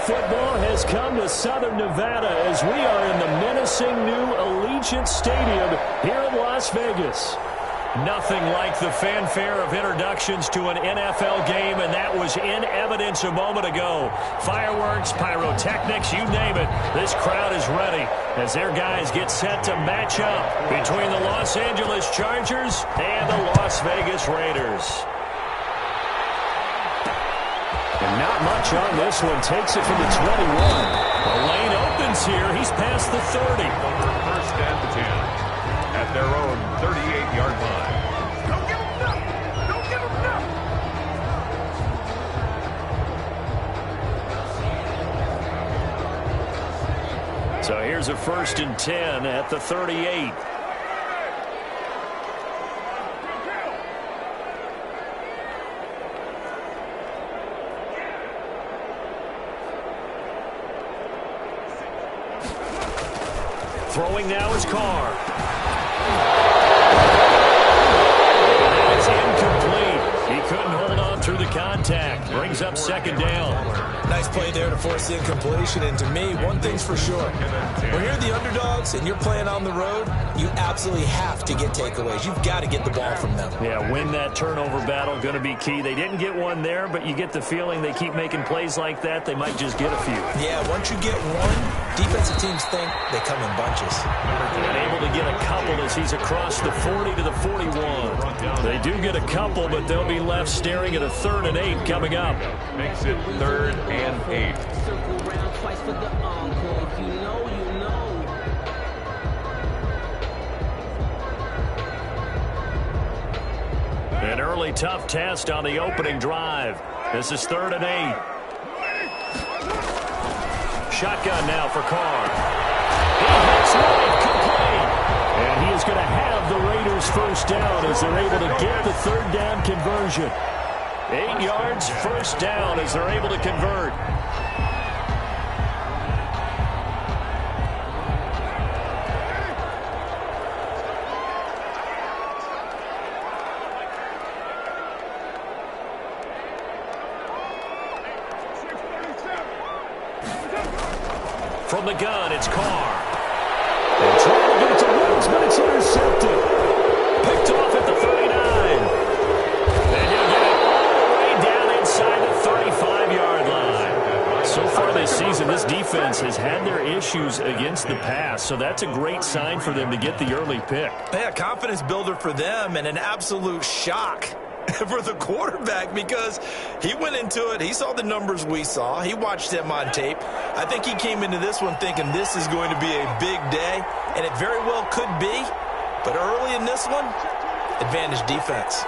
football has come to Southern Nevada as we are in the menacing new Allegiant Stadium here in Las Vegas. Nothing like the fanfare of introductions to an NFL game, and that was in evidence a moment ago. Fireworks, pyrotechnics, you name it. This crowd is ready as their guys get set to match up between the Los Angeles Chargers and the Las Vegas Raiders. And not much on this one. Takes it from the 21. The lane opens here. He's past the 30. First and 10 at their own 38-yard line. Don't give them nothing. Don't give them nothing. So here's a 1st and 10 at the 38. Throwing now is Carr. It's incomplete. He couldn't hold on through the contact. Brings up 2nd down. Nice play there to force the incompletion. And to me, one thing's for sure. When you're the underdogs and you're playing on the road, you absolutely have to get takeaways. You've got to get the ball from them. Yeah, win that turnover battle, going to be key. They didn't get one there, but you get the feeling they keep making plays like that, they might just get a few. Yeah, once you get one, defensive teams think they come in bunches. And able to get a couple as he's across the 40 to the 41. They do get a couple, but they'll be left staring at a 3rd and 8 coming up. Makes it 3rd and 8. Circle round twice for the encore. If you know, you know. An early tough test on the opening drive. This is 3rd and 8. Shotgun now for Carr. He hits right, complete. And he is going to have the Raiders 1st down as they're able to get the 3rd down conversion. 8 yards, 1st down as they're able to convert. From the gun, it's Carr. And trying to get it to Woods, but it's intercepted. Picked off at the 39. And he'll get it all the way down inside the 35-yard line. So far this season, this defense has had their issues against the pass, so that's a great sign for them to get the early pick. Yeah, confidence builder for them and an absolute shock for the quarterback because he went into it. He saw the numbers we saw. He watched them on tape. I think he came into this one thinking this is going to be a big day, and it very well could be. But early in this one, advantage defense.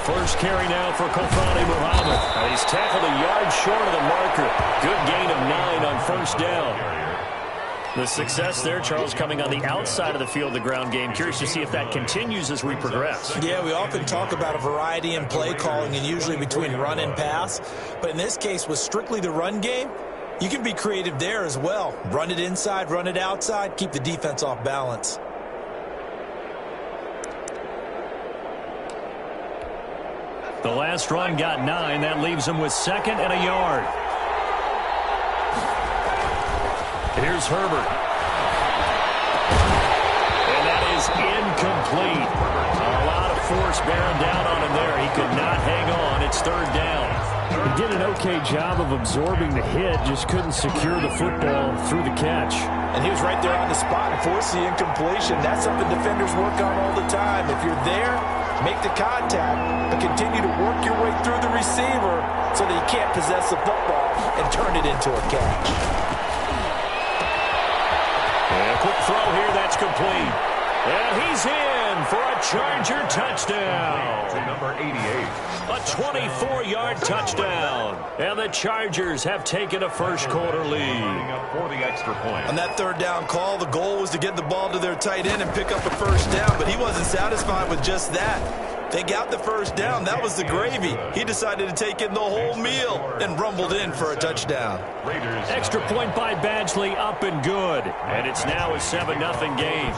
First carry now for Kofani Muhammad. He's tackled a yard short of the marker. Good gain of 9 on 1st down. The success there, Charles, coming on the outside of the field, the ground game. Curious to see if that continues as we progress. Yeah, we often talk about a variety in play calling and usually between run and pass. But in this case, with strictly the run game, you can be creative there as well. Run it inside, run it outside, keep the defense off balance. The last run got 9. That leaves him with 2nd and a yard. Here's Herbert. And that is incomplete. A lot of force bearing down on him there. He could not hang on. It's 3rd down. He did an okay job of absorbing the hit, just couldn't secure the football through the catch. And he was right there on the spot and forced the incompletion. That's something defenders work on all the time. If you're there, make the contact, but continue to work your way through the receiver so that he can't possess the football and turn it into a catch. And a quick throw here, that's complete. And he's in for a Charger touchdown. To number 88. A 24-yard touchdown. And the Chargers have taken a first-quarter lead. Up for the extra point. On that 3rd down call, the goal was to get the ball to their tight end and pick up a 1st down, but he wasn't satisfied with just that. They got the first down. That was the gravy. He decided to take in the whole meal and rumbled in for a touchdown. Extra point by Badgley, up and good. And it's now a 7-0 game.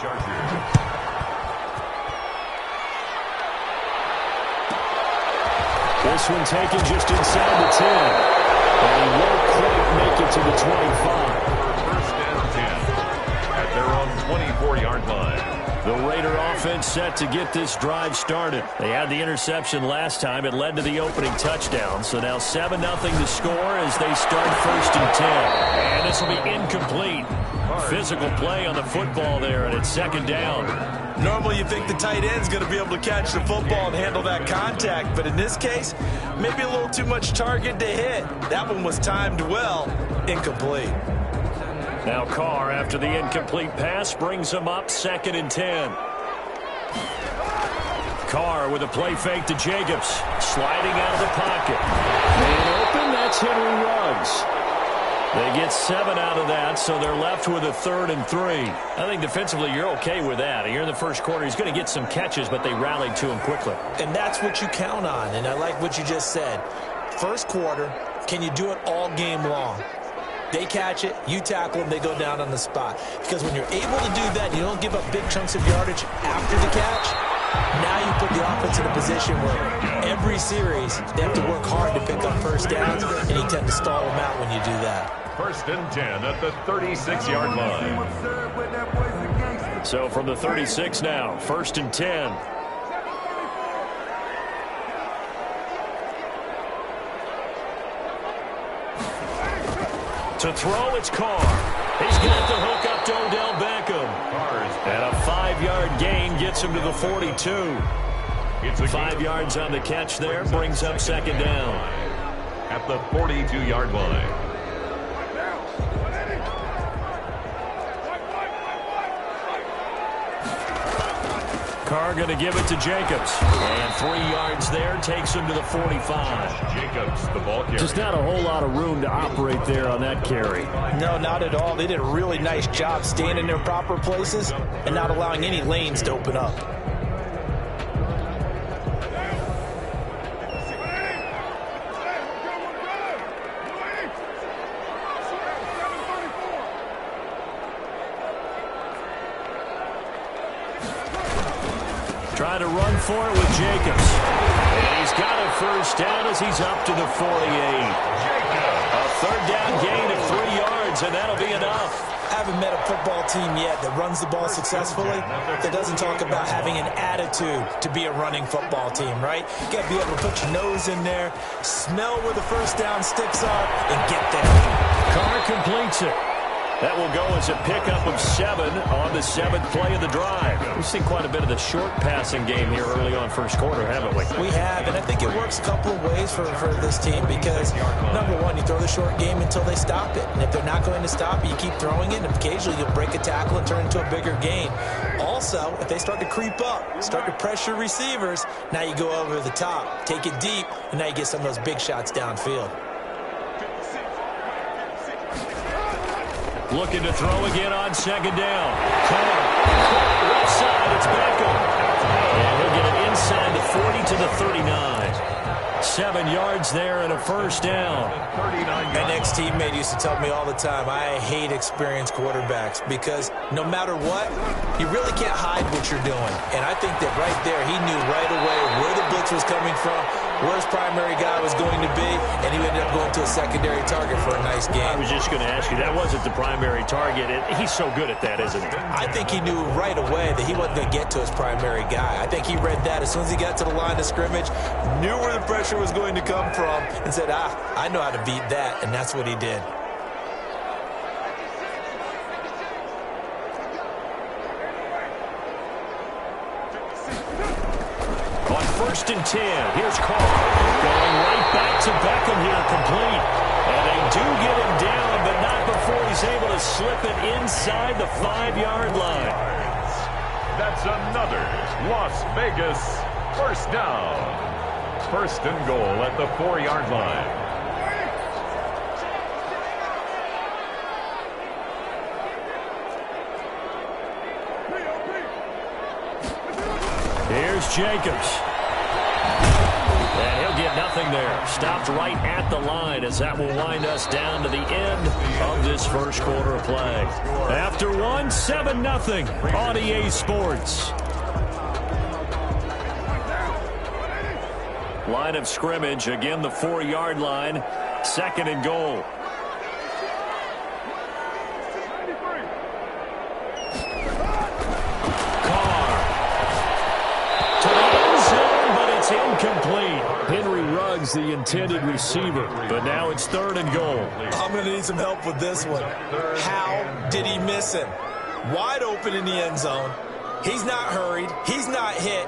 This one taken just inside the 10. And he won't quite make it to the 25. First and 10 at their own 24-yard line. The Raider offense set to get this drive started. They had the interception last time. It led to the opening touchdown. So now 7-0 to score as they start first and 10. And this will be incomplete. Physical play on the football there, and it's second down. Normally you think the tight end's going to be able to catch the football and handle that contact, but in this case, maybe a little too much target to hit. That one was timed well. Incomplete. Now Carr, after the incomplete pass, brings him up second and 10. Carr with a play fake to Jacobs. Sliding out of the pocket. Man open, that's Henry Ruggs. They get 7 out of that, so they're left with a 3rd and 3. I think defensively you're okay with that. Here in the first quarter, he's going to get some catches, but they rallied to him quickly. And that's what you count on, and I like what you just said. First quarter, can you do it all game long? They catch it, you tackle them, they go down on the spot. Because when you're able to do that, you don't give up big chunks of yardage after the catch. Now you put the offense in a position where every series they have to work hard to pick up first downs, and you tend to stall them out when you do that. First and 10 at the 36-yard line. So from the 36 now, first and 10. To throw, it's Carr. He's got the hook up to Odell Beckham. And a 5-yard gain gets him to the 42. 5 yards on the catch there, brings up second down. At the 42-yard line. Carr going to give it to Jacobs. And 3 yards there, takes him to the 45. Jacobs, the ball carrier. Just not a whole lot of room to operate there on that carry. No, not at all. They did a really nice job staying in their proper places and not allowing any lanes to open up. Trying to run for it with Jacobs. And he's got a first down as he's up to the 48. A 3rd down gain of 3 yards, and that'll be enough. I haven't met a football team yet that runs the ball successfully that doesn't talk about having an attitude to be a running football team, right? You got to be able to put your nose in there, smell where the first down sticks are, and get there. Carr completes it. That will go as a pickup of 7 on the 7th play of the drive. We've seen quite a bit of the short passing game here early on first quarter, haven't we? We have, and I think it works a couple of ways for this team because, number one, you throw the short game until they stop it. And if they're not going to stop it, you keep throwing it, and occasionally you'll break a tackle and turn it into a bigger gain. Also, if they start to creep up, start to pressure receivers, now you go over the top, take it deep, and now you get some of those big shots downfield. Looking to throw again on second down. Carr, left side, it's Beckham. And he'll get it inside the 40 to the 39. 7 yards there and a first down. My next teammate used to tell me all the time, I hate experienced quarterbacks because no matter what, you really can't hide what you're doing. And I think that right there, he knew right away where the blitz was coming from, where his primary guy was going to be, and he ended up going to a secondary target for a nice game. I was just going to ask you, that wasn't the primary target. He's so good at that, isn't he? I think he knew right away that he wasn't going to get to his primary guy. I think he read that as soon as he got to the line of scrimmage, knew where the pressure was going to come from, and said, I know how to beat that, and that's what he did. On first and 10, here's Carr. Going right back to Beckham here, complete. And they do get him down, but not before he's able to slip it inside the 5-yard line. That's another Las Vegas first down. First and goal at the 4-yard line. Here's Jacobs. And he'll get nothing there. Stopped right at the line as that will wind us down to the end of this first quarter of play. After one, 7-0 on EA Sports. Line of scrimmage, again the 4-yard line. 2nd and goal. Incomplete. Henry Ruggs, the intended receiver. But now it's 3rd and goal. I'm going to need some help with this one. How did he miss him? Wide open in the end zone. He's not hurried. He's not hit.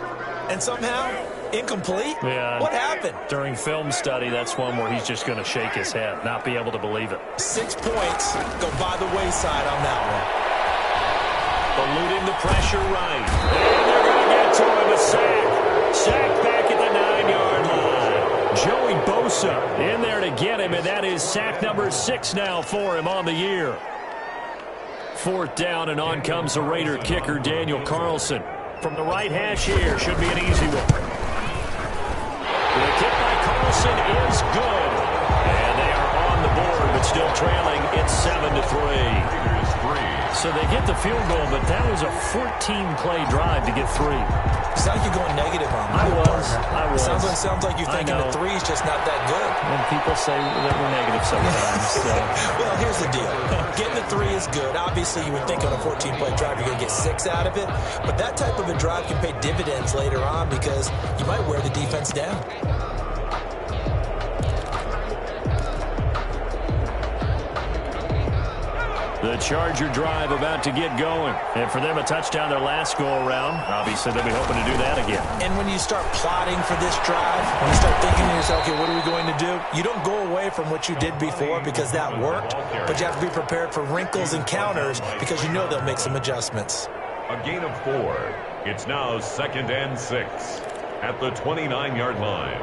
And somehow, incomplete? Yeah. What happened? During film study, that's one where he's just going to shake his head, not be able to believe it. 6 points go by the wayside on that one. Eluding the pressure right. And they're going to get to him. A sack. Sack back at the 9-yard line. Joey Bosa in there to get him, and that is sack number 6 now for him on the year. 4th down, and on comes the Raider kicker, Daniel Carlson. From the right hash here, should be an easy one. The kick by Carlson is good. And they are on the board, but still trailing. It's 7-3. So they get the field goal, but that was a 14-play drive to get 3. It's like you're going negative on me. I was. Sounds like you're thinking the 3 is just not that good. When people say that we're negative sometimes. So. Well, here's the deal. Getting the 3 is good. Obviously, you would think on a 14-play drive you're going to get 6 out of it. But that type of a drive can pay dividends later on because you might wear the defense down. The Charger drive about to get going. And for them, a touchdown their last go-around. Obviously, they'll be hoping to do that again. And when you start plotting for this drive, when you start thinking to yourself, okay, what are we going to do? You don't go away from what you did before because that worked. But you have to be prepared for wrinkles and counters because you know they'll make some adjustments. A gain of 4. It's now 2nd and 6 at the 29-yard line.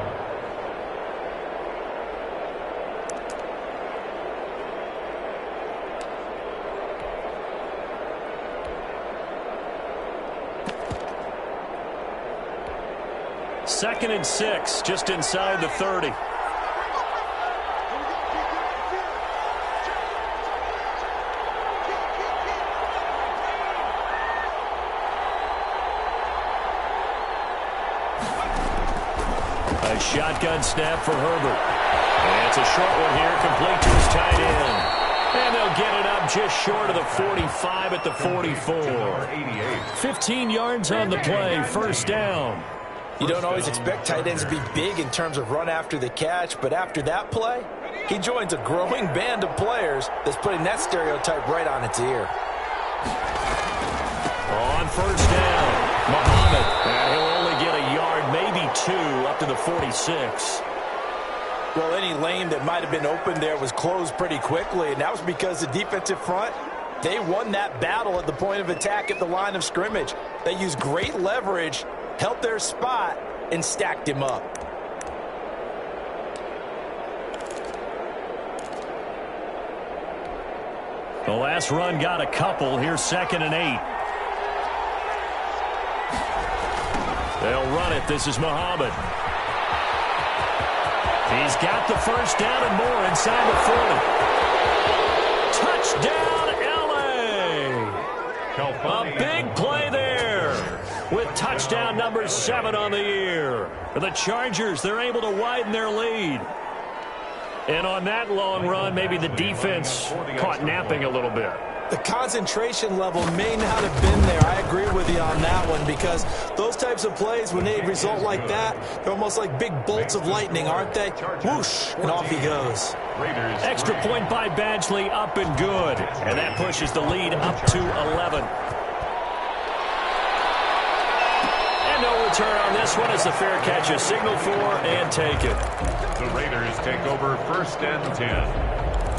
Second and 6, just inside the 30. A shotgun snap for Herbert. And it's a short one here, complete to his tight end. And they'll get it up just short of the 45 at the 44. 15 yards on the play, 1st down. You don't always expect tight ends to be big in terms of run after the catch, but after that play, he joins a growing band of players that's putting that stereotype right on its ear. On 1st down, Muhammad. And he'll only get a yard, maybe 2, up to the 46. Well, any lane that might have been open there was closed pretty quickly, and that was because the defensive front, they won that battle at the point of attack at the line of scrimmage. They used great leverage, held their spot, and stacked him up. The last run got a couple. Here's 2nd and 8. They'll run it. This is Muhammad. He's got the 1st down and more inside the 40. Touchdown, L.A. A big play there with touchdown number 7 on the year. For the Chargers, they're able to widen their lead. And on that long run, maybe the defense caught napping a little bit. The concentration level may not have been there. I agree with you on that one because those types of plays, when they result like that, they're almost like big bolts of lightning, aren't they? Whoosh, and off he goes. Extra point by Badgley, up and good. And that pushes the lead up to 11. And no return on this one as the fair catch is signaled for and taken. The Raiders take over 1st and 10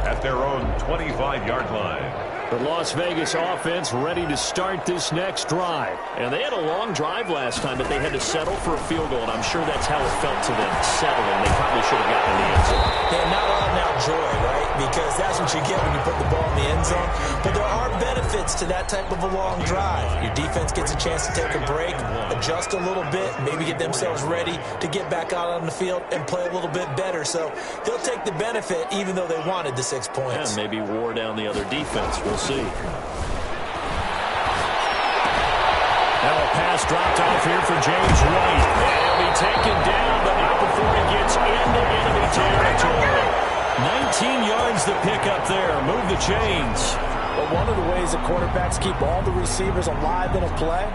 at their own 25-yard line. The Las Vegas offense ready to start this next drive. And they had a long drive last time, but they had to settle for a field goal, and I'm sure that's how it felt to them, settling. They probably should have gotten in the end zone. Yeah, not all now joy, right? Because that's what you get when you put the ball in the end zone. But there are benefits to that type of a long drive. Your defense gets a chance to take a break, adjust a little bit, maybe get themselves ready to get back out on the field and play a little bit better. So they'll take the benefit even though they wanted the 6 points. And maybe wore down the other defense. We'll see. Now a pass dropped off here for James White. And he'll be taken down, but not before he gets into enemy territory. 19 yards to pick up there. Move the chains. But one of the ways that quarterbacks keep all the receivers alive in a play,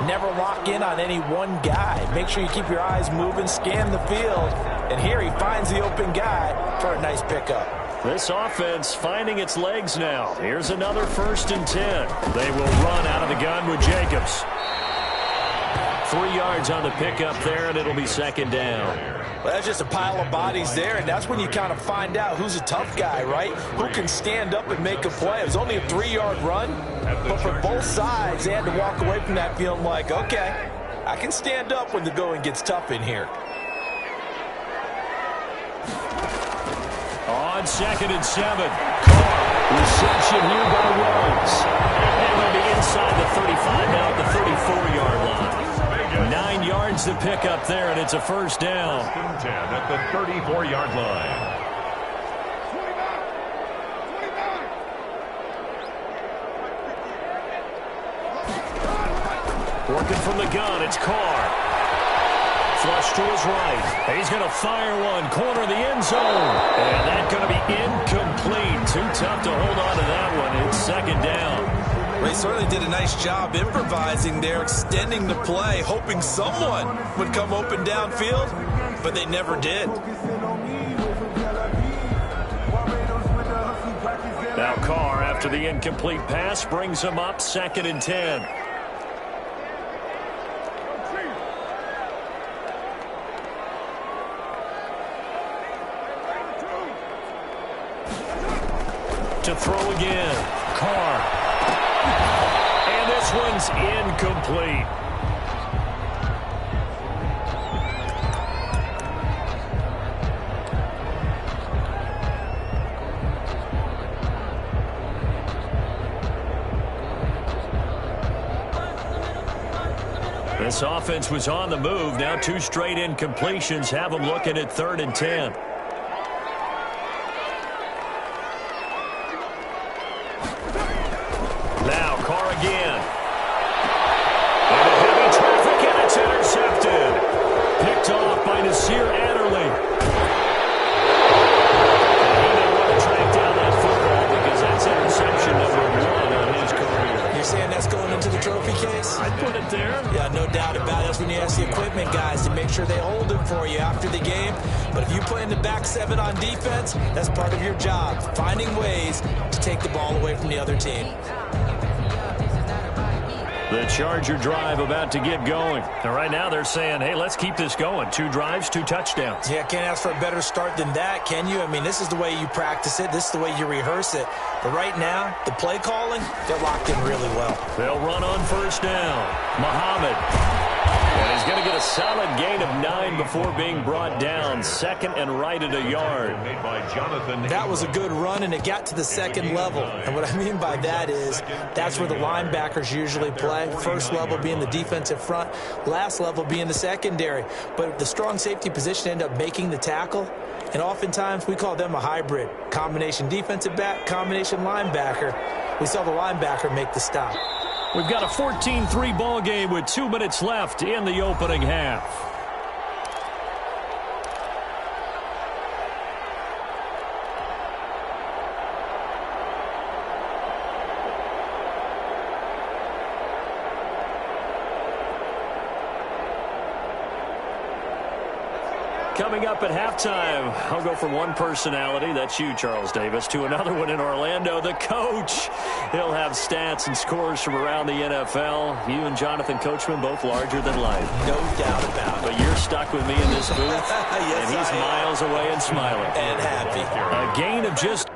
never lock in on any one guy. Make sure you keep your eyes moving, scan the field. And here he finds the open guy for a nice pickup. This offense finding its legs now. Here's another 1st and 10. They will run out of the gun with Jacobs. 3 yards on the pickup there, and it'll be 2nd down. Well, that's just a pile of bodies there, and that's when you kind of find out who's a tough guy, right? Who can stand up and make a play. It was only a 3-yard run, but for both sides, they had to walk away from that feeling like, okay, I can stand up when the going gets tough in here. On 2nd and 7. Carr, reception here by Rhodes. And they'll be inside the 35 now at the 34-yard line. 9 yards to pick up there, and it's a 1st down. 1st and 10 at the 34-yard line. Working from the gun, it's Carr. Flush to his right. He's going to fire one. Corner of the end zone. And that's going to be incomplete. Too tough to hold on to that one. It's 2nd down. They certainly did a nice job improvising there, extending the play, hoping someone would come open downfield, but they never did. Now Carr, after the incomplete pass, brings him up 2nd and 10. To throw again. Carr. And this one's incomplete. This offense was on the move. Now 2 straight incompletions have them looking at 3rd and 10. Now Carr again. And a heavy traffic, and it's intercepted. Picked off by Nasir Adderley. And he didn't want to track down that football because that's interception number 1 on his career. You're saying that's going into the trophy case? I'd put it there. Yeah, no doubt about it. That's when you ask the equipment guys to make sure they hold it for you after the game. But if you play in the back 7 on defense, that's part of your job, finding ways to take the ball away from the other team. The Charger drive about to get going. And right now they're saying, hey, let's keep this going. 2 drives, 2 touchdowns. Yeah, can't ask for a better start than that, can you? I mean, this is the way you practice it. This is the way you rehearse it. But right now, the play calling, they're locked in really well. They'll run on 1st down. Muhammad. And he's going to get a solid gain of 9 before being brought down. 2nd and right at a yard. Made by Jonathan. That was a good run, and it got to the 2nd level. And what I mean by that is that's where the linebackers usually play. 1st level being the defensive front, last level being the secondary. But the strong safety position ended up making the tackle. And oftentimes we call them a hybrid. Combination defensive back, combination linebacker. We saw the linebacker make the stop. We've got a 14-3 ball game with 2 minutes left in the opening half. Coming up at halftime, I'll go from one personality, that's you, Charles Davis, to another one in Orlando, the coach. He'll have stats and scores from around the NFL. You and Jonathan Coachman, both larger than life. No doubt about it. But you're stuck with me in this booth, Yes, and he's miles away and smiling. And happy. A gain of just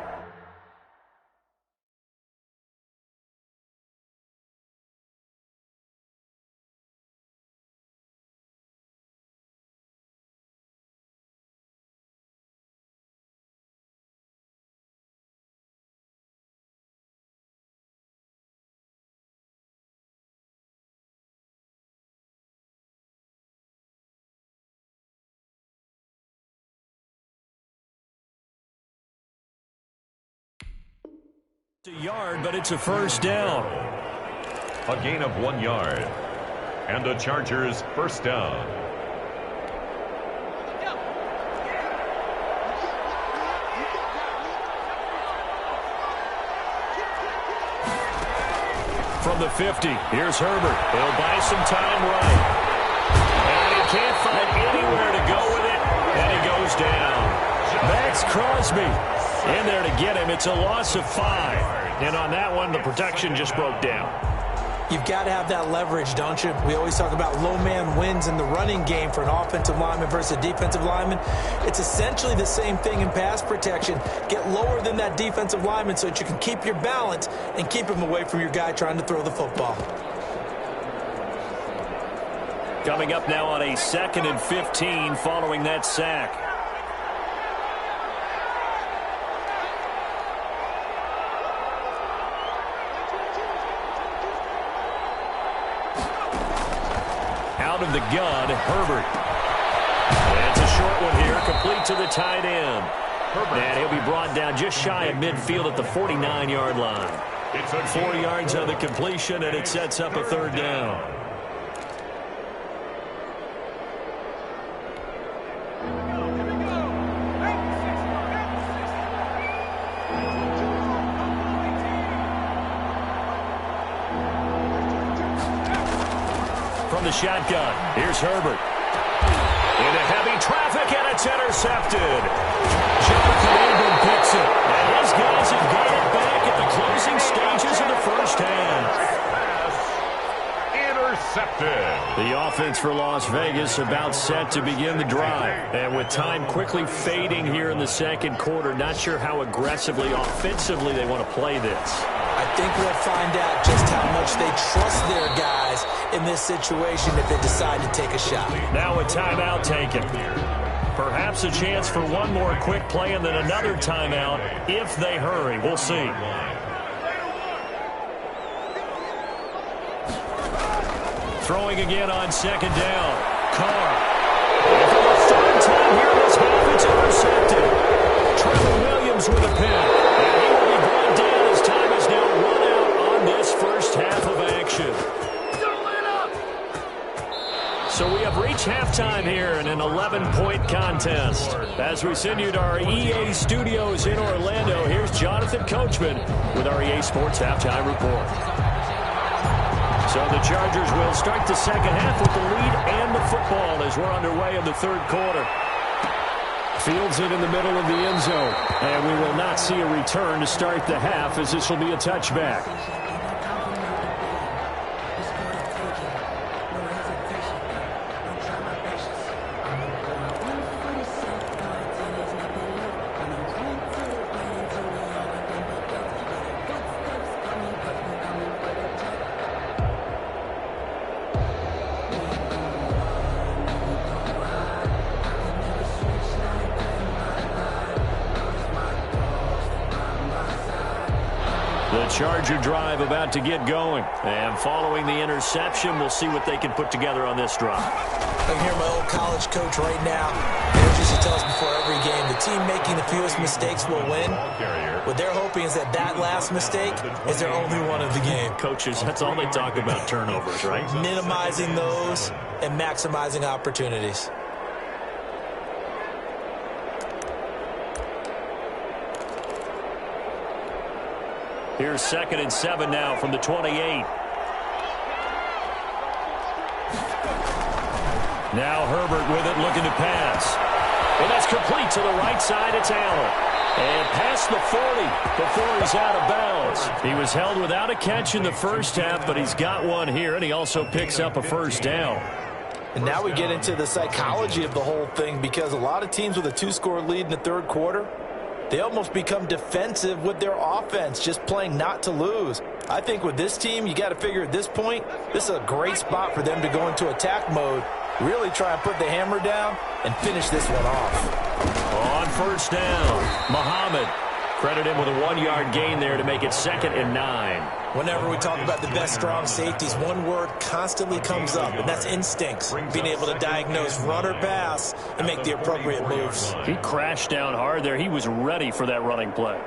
A yard, but it's a first down. A gain of 1 yard. And the Chargers first down. From the 50, here's Herbert. He'll buy some time right. And he can't find anywhere to go with it, and he goes down. Max Crosby in there to get him. It's a loss of 5. And on that one, the protection just broke down. You've got to have that leverage, don't you? We always talk about low man wins in the running game for an offensive lineman versus a defensive lineman. It's essentially the same thing in pass protection. Get lower than that defensive lineman so that you can keep your balance and keep him away from your guy trying to throw the football. Coming up now on a 2nd and 15 following that sack. Out of the gun, Herbert. That's a short one here, complete to the tight end. And he'll be brought down just shy of midfield at the 49-yard line. 4 yards on the completion, and it sets up a 3rd down. From the shotgun, here's Herbert. Into heavy traffic, and it's intercepted. Jonathan Ingram picks it, and his guys have got it back at the closing stages of the first half. Intercepted. The offense for Las Vegas about set to begin the drive. And with time quickly fading here in the 2nd quarter, not sure how aggressively, offensively they want to play this. I think we'll find out just how much they trust their guys in this situation if they decide to take a shot. Now a timeout taken. Perhaps a chance for one more quick play and then another timeout if they hurry. We'll see. Throwing again on 2nd down. Carr. And for the 3rd time here in this half, it's intercepted. Trevor Williams with a pick. And he will be brought down as time is now run out on this first half of action. So we have reached halftime here in an 11-point contest. As we send you to our EA studios in Orlando, here's Jonathan Coachman with our EA Sports Halftime Report. So the Chargers will start the 2nd half with the lead and the football as we're underway in the 3rd quarter. Fields it in the middle of the end zone. And we will not see a return to start the half as this will be a touchback. Charger drive about to get going. And following the interception, we'll see what they can put together on this drive. I can hear my old college coach right now. Coach used to tell us before every game, the team making the fewest mistakes will win. What they're hoping is that that last mistake is their only one of the game. Coaches, that's all they talk about, turnovers, right? Minimizing those and maximizing opportunities. Here's 2nd and 7 now from the 28. Now Herbert with it, looking to pass. And that's complete to the right side. It's Allen. And past the 40 before he's out of bounds. He was held without a catch in the first half, but he's got one here, and he also picks up a first down. And now we get into the psychology of the whole thing, because a lot of teams with a 2-score lead in the 3rd quarter, they almost become defensive with their offense, just playing not to lose. I think with this team, you got to figure at this point, this is a great spot for them to go into attack mode, really try and put the hammer down and finish this one off. On first down, Muhammad. Credit him with a 1-yard gain there to make it 2nd and 9. Whenever we talk about the best strong safeties, one word constantly comes up, and that's instincts. Being able to diagnose run or pass and make the appropriate moves. He crashed down hard there. He was ready for that running play.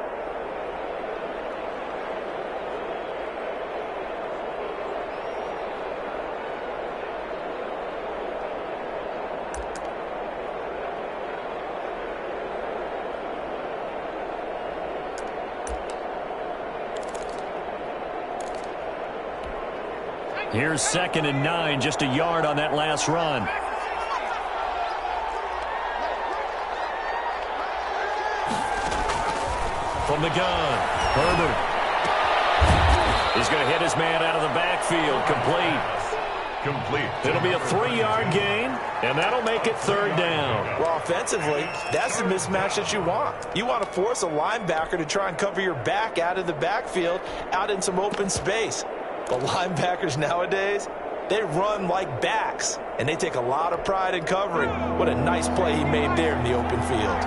Here's 2nd and 9, just a yard on that last run. From the gun, Herbert. He's going to hit his man out of the backfield. Complete. It'll be a 3-yard gain, and that'll make it 3rd down. Well, offensively, that's the mismatch that you want. You want to force a linebacker to try and cover your back out of the backfield, out in some open space. But linebackers nowadays, they run like backs, and they take a lot of pride in covering. What a nice play he made there in the open field.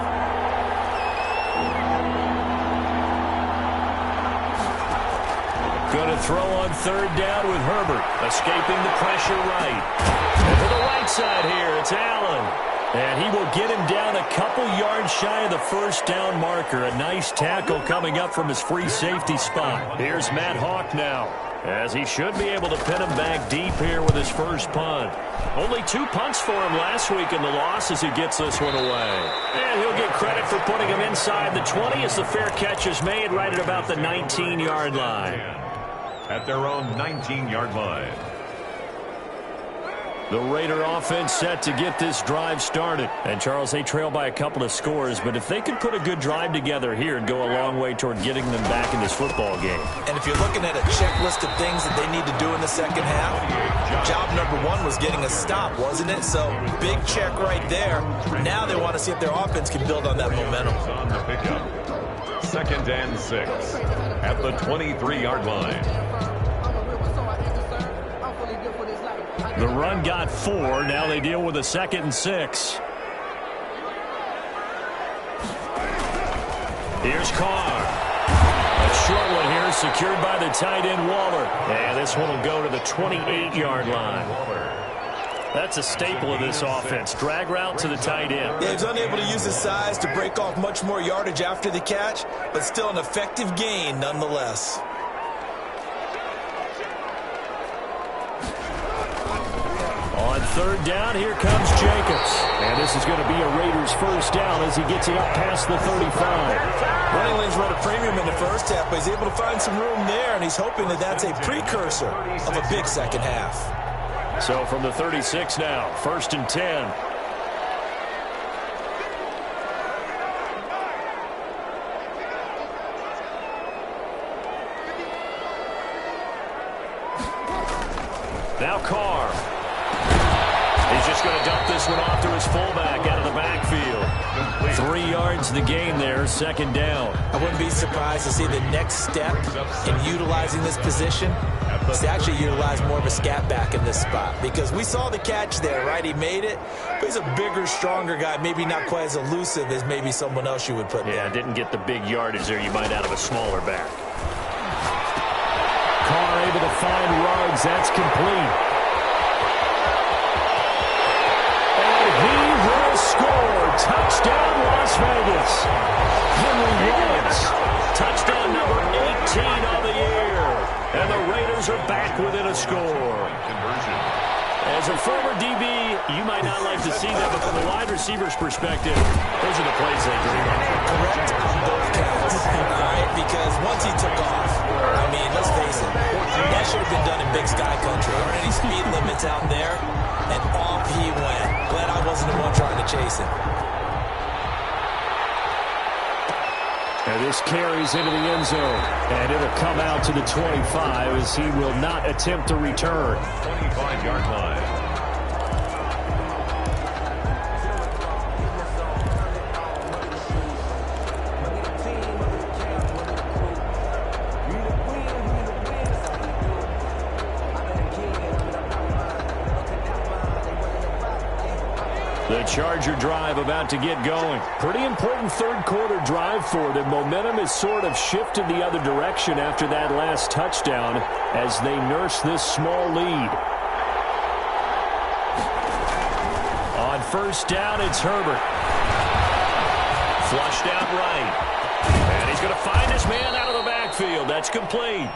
Going to throw on 3rd down with Herbert, escaping the pressure right. And to the right side here, it's Allen. And he will get him down a couple yards shy of the 1st down marker. A nice tackle coming up from his free safety spot. Here's Matt Hawk now, as he should be able to pin him back deep here with his first punt. Only 2 punts for him last week in the loss as he gets this one away. And he'll get credit for putting him inside the 20 as the fair catch is made right at about the 19-yard line. At their own 19-yard line. The Raider offense set to get this drive started. And, Charles, they trail by a couple of scores, but if they could put a good drive together here, it'd go a long way toward getting them back in this football game. And if you're looking at a checklist of things that they need to do in the second half, job number 1 was getting a stop, wasn't it? So, big check right there. Now they want to see if their offense can build on that momentum. On the pickup. 2nd and 6 at the 23-yard line. The run got 4. Now they deal with a 2nd and 6. Here's Carr. A short one here, secured by the tight end Waller. And this one will go to the 28-yard line. That's a staple of this offense. Drag route to the tight end. Yeah, he's unable to use his size to break off much more yardage after the catch, but still an effective gain nonetheless. On 3rd down, here comes Jacobs. And this is going to be a Raiders first down as he gets it up past the 35. Running lanes run a premium in the first half, but he's able to find some room there, and he's hoping that that's a precursor of a big second half. So from the 36 now, 1st and 10. Now Carr. He's just going to dump this one off to his fullback out of the backfield. 3 yards the gain there, 2nd down. I wouldn't be surprised to see the next step in utilizing this position is to actually utilize more of a scat back in this spot, because we saw the catch there, right? He made it, but he's a bigger, stronger guy, maybe not quite as elusive as maybe someone else you would put there. Yeah, didn't get the big yardage there you might out of a smaller back. Carr able to find Ruggs. That's complete. And he will score. Touchdown, Las Vegas. Henry Ruggs. Touchdown number 18 on the year. And the Raiders are back within a score. As a former DB, you might not like to see that, but from the wide receiver's perspective, those are the plays they dream of. Correct on both counts. All right, because once he took off, I mean, let's face it, that should have been done in Big Sky Country. There aren't any speed limits out there, and off he went. Glad I wasn't the one trying to chase him. And this carries into the end zone. And it'll come out to the 25 as he will not attempt to return. 25-yard line. The Charger drive about to get going. Pretty important third quarter drive for them. Momentum has sort of shifted the other direction after that last touchdown as they nurse this small lead. On 1st down, it's Herbert. Flushed out right. And he's going to find his man out of the backfield. That's complete.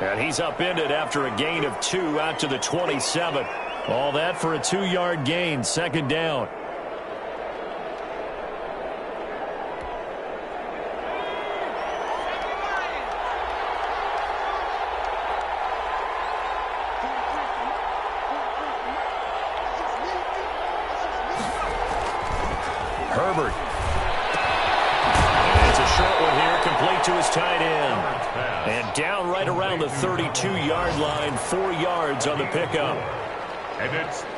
And he's upended after a gain of 2 out to the 27. All that for a 2-yard gain, 2nd down. Herbert. And it's a short one here, complete to his tight end. And down right around the 32-yard line, 4 yards on the pickup.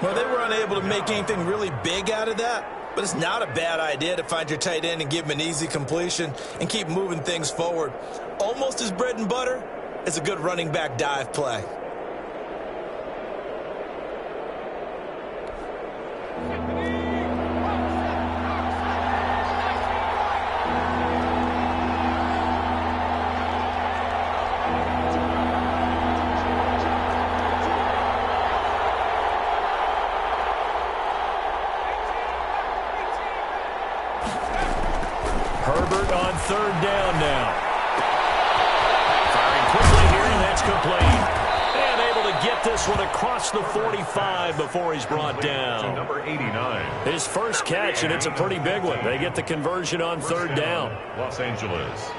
Well, they were unable to make anything really big out of that, but it's not a bad idea to find your tight end and give him an easy completion and keep moving things forward. Almost as bread and butter as a good running back dive play. Herbert on third down now. Firing quickly here, and that's complete. And able to get this one across the 45 before he's brought down. Number 89. His first catch, and it's a pretty big one. They get the conversion on third down. Los Angeles.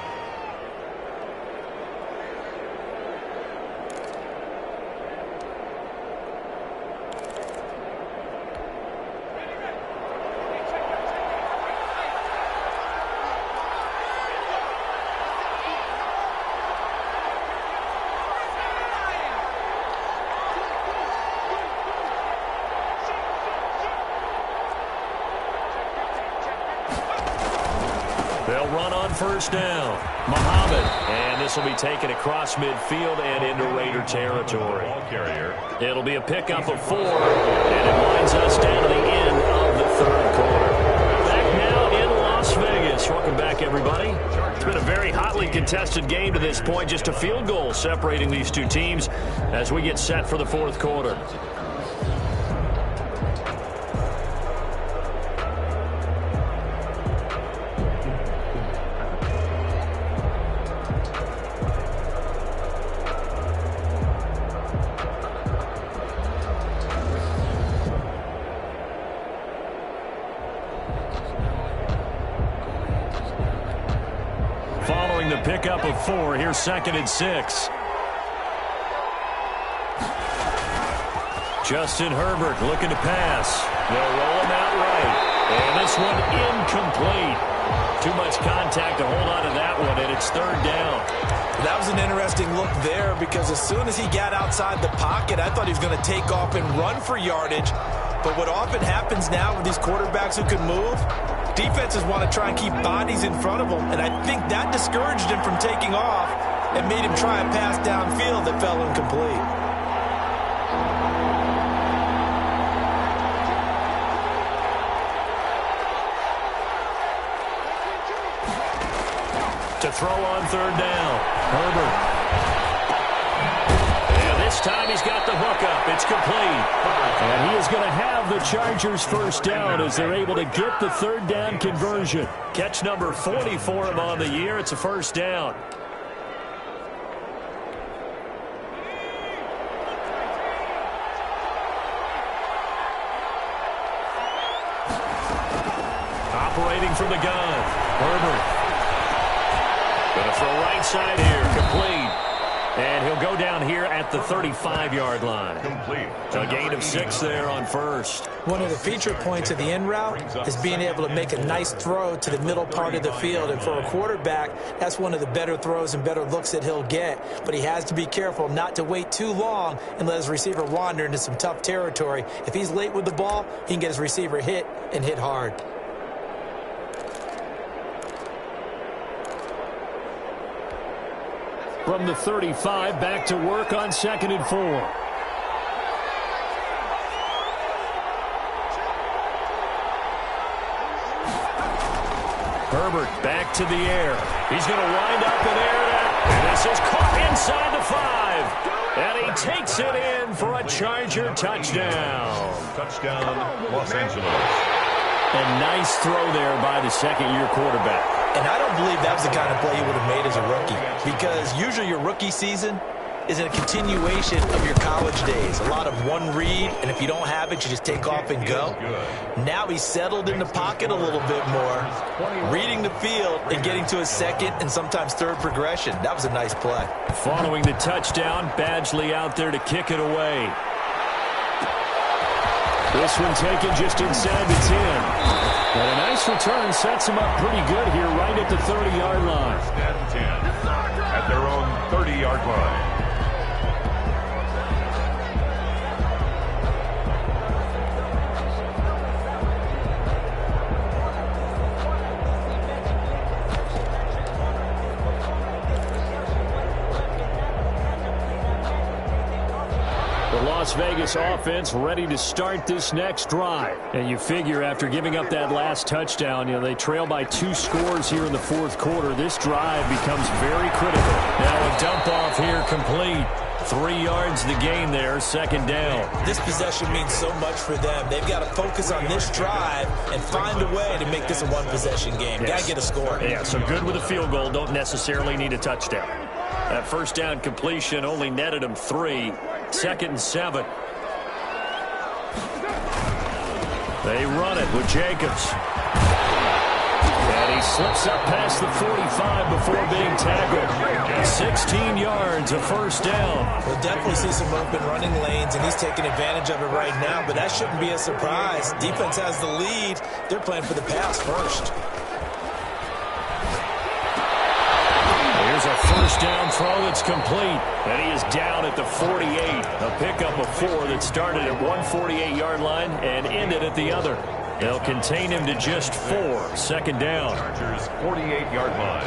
They'll run on first down. Muhammad. And this will be taken across midfield and into Raider territory. Ball carrier. It'll be a pickup of 4, and it winds us down to the end of the third quarter. Back now in Las Vegas. Welcome back, everybody. It's been a very hotly contested game to this point. Just a field goal separating these two teams as we get set for the fourth quarter. Following the pickup of 4, here's 2nd and 6. Justin Herbert looking to pass. They'll roll him out right. And this one incomplete. Too much contact to hold on to that one, and it's third down. That was an interesting look there because as soon as he got outside the pocket, I thought he was going to take off and run for yardage. But what often happens now with these quarterbacks who can move, defenses want to try and keep bodies in front of them, and I think that discouraged him from taking off and made him try a pass downfield that fell incomplete. To throw on third down, Herbert. And this time he's got the hook up. It's complete. And he is going to have the Chargers first down as they're able to get the third down conversion. Catch number 40 for him on the year. It's a first down. Operating from the gun, Herbert. Going to throw right side here, complete. And he'll go down here at the 35-yard line. Complete. A gain of 6 there on first. One of the feature points of the in route is being able to make a nice throw to the middle part of the field. And for a quarterback, that's one of the better throws and better looks that he'll get. But he has to be careful not to wait too long and let his receiver wander into some tough territory. If he's late with the ball, he can get his receiver hit and hit hard. From the 35, back to work on 2nd and 4. Herbert back to the air. He's going to wind up in air. And this is caught inside the 5. And he takes it in for a Charger touchdown. Touchdown, Los Angeles. A nice throw there by the second-year quarterback. And I don't believe that was the kind of play he would have made as a rookie, because usually your rookie season is a continuation of your college days. A lot of one read, and if you don't have it, you just take off and go. Now he's settled in the pocket a little bit more, reading the field and getting to his second and sometimes third progression. That was a nice play. Following the touchdown, Badgley out there to kick it away. This one taken just inside the 10. And a nice return sets them up pretty good here right at the 30-yard line. First and 10 at their own 30-yard line. Las Vegas offense ready to start this next drive. And you figure after giving up that last touchdown, they trail by 2 scores here in the fourth quarter. This drive becomes very critical. Now a dump off here complete. 3 yards the gain there, second down. This possession means so much for them. They've got to focus on this drive and find a way to make this a one-possession game. Yes. Got to get a score. Yeah, so good with a field goal. Don't necessarily need a touchdown. That first down completion only netted him 3. Second and 7. They run it with Jacobs. And he slips up past the 45 before being tackled. 16 yards, a first down. We'll definitely see some open running lanes, and he's taking advantage of it right now, but that shouldn't be a surprise. Defense has the lead. They're playing for the pass first. Here's a first down throw that's complete. And he is down at the 48. A pickup of 4 that started at 148-yard line and ended at the other. They'll contain him to just 4. Second down. Chargers 48-yard line.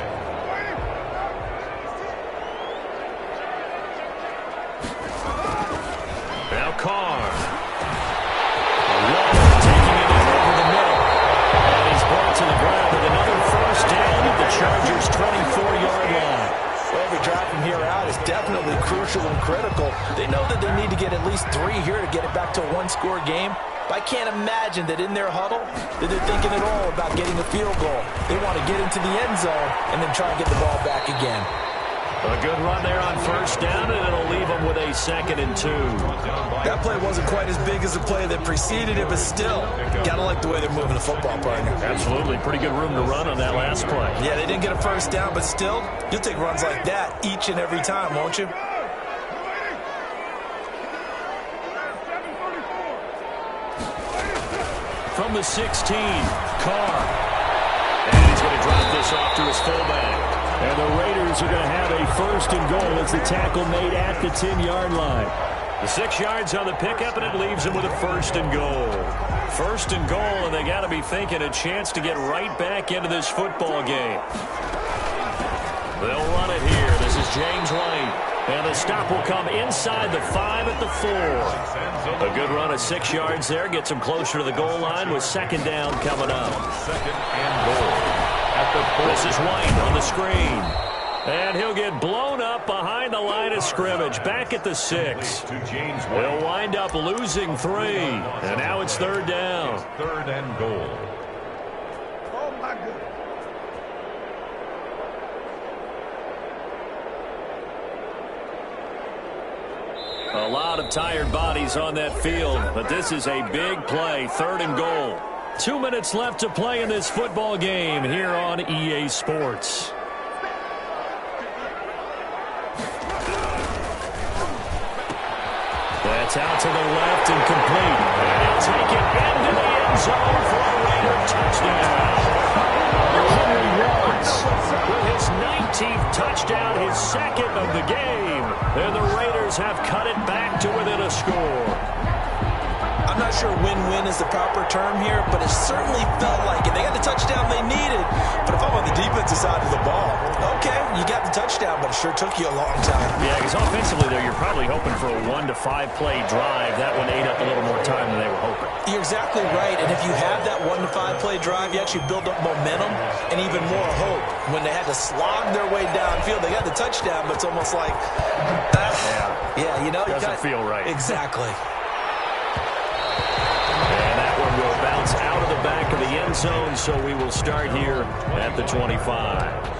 Now Carr. Taking it in over the middle. And he's brought to the ground with another first down at the Chargers' 24-yard line. Well, every drive from here out is definitely crucial and critical. They know that they need to get at least 3 here to get it back to a one-score game. But I can't imagine that in their huddle that they're thinking at all about getting a field goal. They want to get into the end zone and then try and get the ball back again. A good run there on first down, and it'll leave them with a 2nd and 2. That play wasn't quite as big as the play that preceded it, but still, gotta like the way they're moving the football, partner. Absolutely. Pretty good room to run on that last play. Yeah, they didn't get a first down, but still, you'll take runs like that each and every time, won't you? From the 16, Carr. And he's going to drop this off to his fullback. And the Raiders are going to have a first and goal as the tackle made at the 10-yard line. The 6 yards on the pickup, and it leaves them with a first and goal. First and goal, and they got to be thinking a chance to get right back into this football game. They'll run it here. This is James White. And the stop will come inside the 5 at the 4. A good run of 6 yards there. Gets them closer to the goal line with second down coming up. Second and goal. This is White on the screen. And he'll get blown up behind the line of scrimmage. Back at the 6. They'll wind up losing 3. And now it's third down. Third and goal. Oh, my goodness. A lot of tired bodies on that field, but this is a big play. Third and goal. 2 minutes left to play in this football game here on EA Sports. That's out to the left and complete. And he'll take it into the end zone for a Raider touchdown. Henry Ruggs with his 19th touchdown, his 2nd of the game. And the Raiders have cut it back to within a score. I'm not sure win-win is the proper term here, but it certainly felt like it. They got the touchdown they needed. But if I'm on the defensive side of the ball, okay, you got the touchdown, but it sure took you a long time. Yeah, because offensively, though, you're probably hoping for a 1 to 5 play drive. That one ate up a little more time than they were hoping. You're exactly right, and if you have that 1 to 5 play drive, you actually build up momentum and even more hope. When they had to slog their way downfield, they got the touchdown, but it's almost like, yeah, you know. Doesn't feel right. Exactly. And that one will bounce out of the back of the end zone, so we will start here at the 25.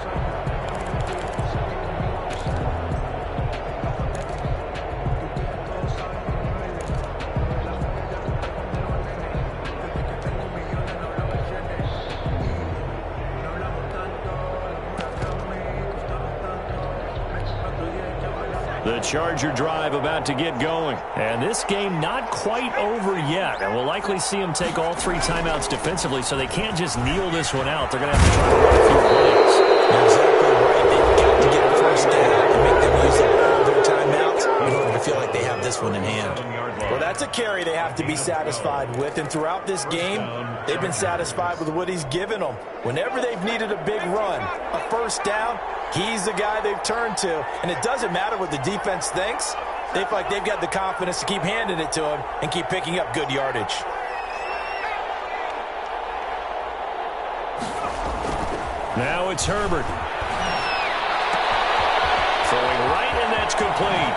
The The Charger drive about to get going. And this game not quite over yet. And we'll likely see them take all 3 timeouts defensively, so they can't just kneel this one out. They're going to have to try to run a few plays. You're exactly right. They've got to get a first down and make them use up all their timeouts in order to feel like they have this one in hand. Well, that's a carry they have to be satisfied with. And throughout this game, they've been satisfied with what he's given them. Whenever they've needed a big run, a first down, he's the guy they've turned to. And it doesn't matter what the defense thinks. They feel like they've got the confidence to keep handing it to him and keep picking up good yardage. Now it's Herbert. Throwing right, and that's complete.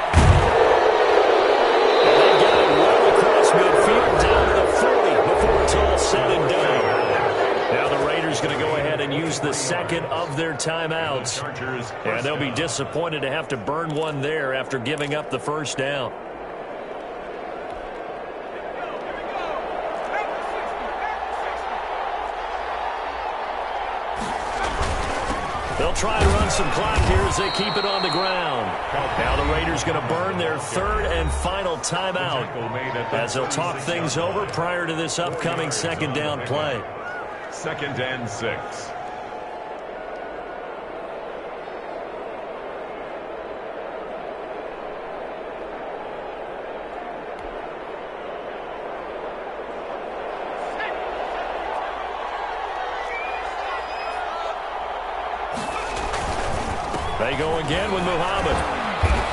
And they got it well across midfield down to the 40 before it's all said and done. Now the Raiders going to go ahead and use the second of their timeouts. And they'll be disappointed to have to burn one there after giving up the first down. They'll try and run some clock here as they keep it on the ground. Now the Raiders going to burn their third and final timeout as they'll talk things over prior to this upcoming second down play. 2nd and 6. They go again with Muhammad.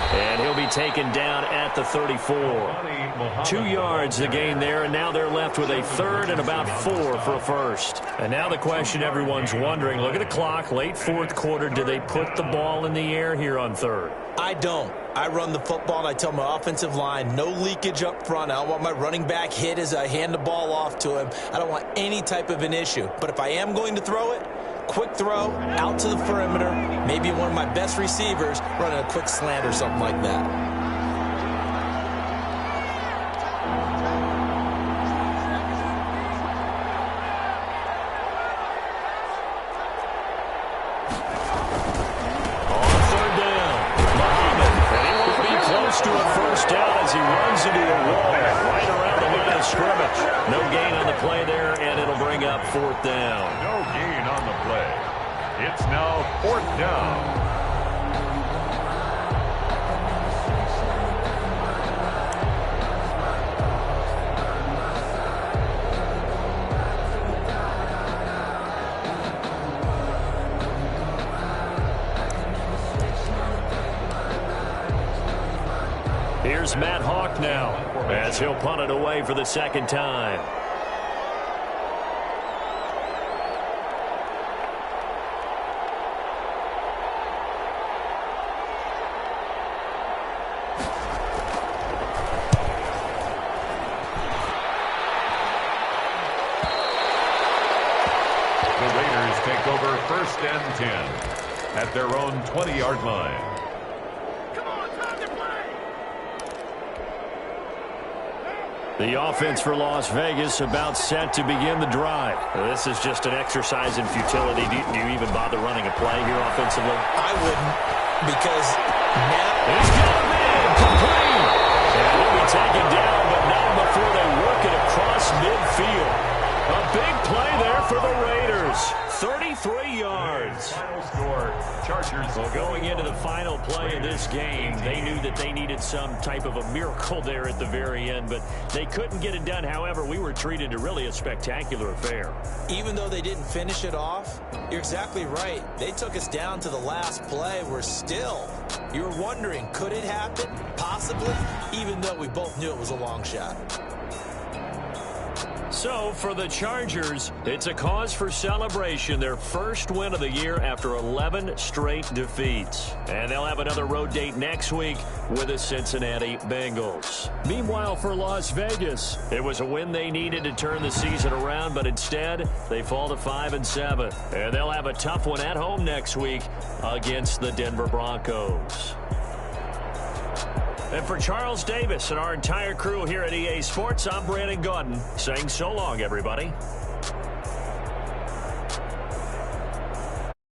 And he'll be taken down at the 34. 2 yards the gain there, and now they're left with a third and about 4 for a first. And now the question everyone's wondering, look at the clock, late fourth quarter, do they put the ball in the air here on third? I don't. I run the football, and I tell my offensive line, no leakage up front. I don't want my running back hit as I hand the ball off to him. I don't want any type of an issue. But if I am going to throw it, quick throw, out to the perimeter, maybe one of my best receivers running a quick slant or something like that. To a first down as he runs into a wall right around the line of scrimmage. No gain on the play there, and it'll bring up 4th down. No gain on the play. It's now 4th down. Here's Matt Hawk now as he'll punt it away for the second time. The Raiders take over 1st and 10 at their own 20-yard line. The offense for Las Vegas about set to begin the drive. This is just an exercise in futility. Do you even bother running a play here offensively? I wouldn't, because now he's got him in, complete. And he'll be taken down, but not before they work it across midfield. A big play there for the Raiders. 33 yards. Final score, Chargers. Well, going into the final play of this game, they knew that they needed some type of a miracle there at the very end, but they couldn't get it done. However, we were treated to really a spectacular affair. even though they didn't finish it off, you're exactly right. They took us down to the last play. We're still, you're wondering, could it happen? Possibly, even though we both knew it was a long shot. So, for the Chargers, it's a cause for celebration. Their first win of the year after 11 straight defeats. And they'll have another road date next week with the Cincinnati Bengals. Meanwhile, for Las Vegas, it was a win they needed to turn the season around, but instead, they fall to 5-7. And they'll have a tough one at home next week against the Denver Broncos. And for Charles Davis and our entire crew here at EA Sports, I'm Brandon Gaudin saying so long, everybody.